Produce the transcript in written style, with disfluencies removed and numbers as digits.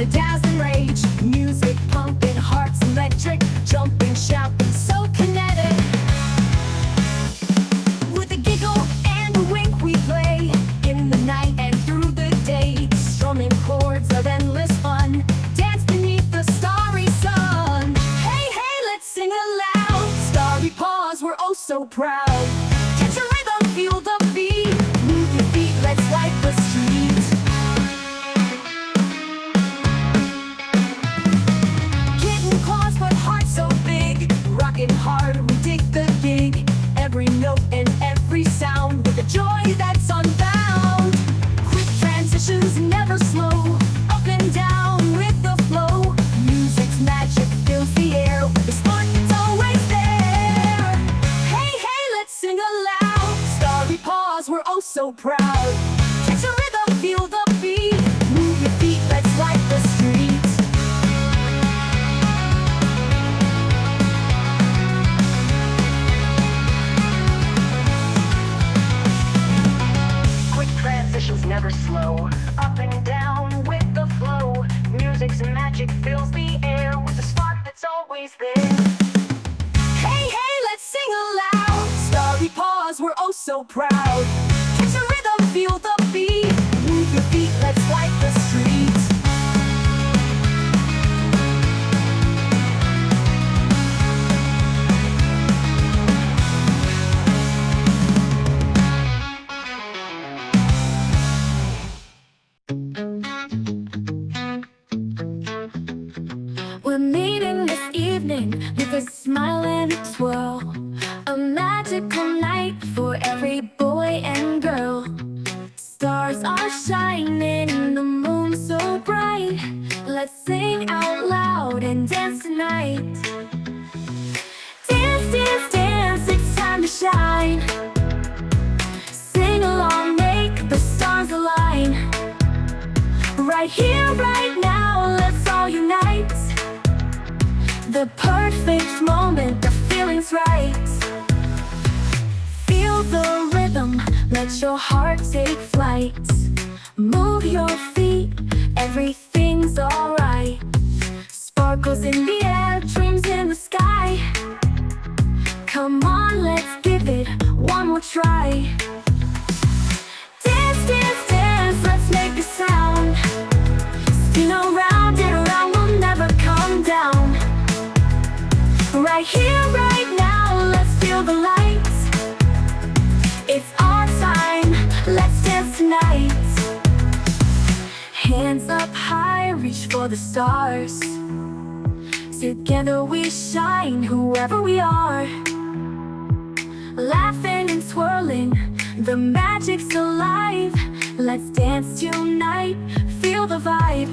a dazzling rage. Music pumping, hearts electric, jumping, shouting, so kinetic. With a giggle and a wink we play, in the night and through the day, strumming chords of endless fun, dance beneath the starry sun. Hey, hey, let's sing aloud, starry paws, we're oh so proud. Catch a rhythm, feel the beat, move your feet, let's light the street. Kitten claws but heart so big, rockin' hard, we dig the gig. Every note and every sound with a joy that's unbound. Quick transitions, never slow, up and down with the flow. Music's magic fills the air, the spark is always there. Hey, hey, let's sing aloud, starry paws, we're oh so proud. Catch a rhythm, feel the beat, move your feet, let's light the street. Quick transitions, never slow, up and down with the flow. Music's magic fills the air with a spark that's always there. Hey, hey, let's sing aloud, starry paws, we're oh so proud. Catch a rhythm, feel the beat, move your feet, let's light the street. We're meeting this evening with a smile and a twirl, a magical night for every boy and girl. Stars are shining, the moon so bright. Let's sing out loud and dance tonight. Dance, dance, dance, it's time to shine. Sing along, make the stars align. Right here, right now, let's all unite. The perfect moment, the feeling's right. Feel the rhythm, let your heart take flight. Move your feet, everything's alright. Sparkles in the air, dreams in the sky. Come on, let's give it one more try. Dance, dance, dance, let's make a sound. Spin around and around, we'll never come down. Right here, right now, let's feel the lights. It's our time, let's dance tonight. Hands up high, reach for the stars. Together we shine, whoever we are. Laughing and swirling, the magic's alive. Let's dance tonight, feel the vibe.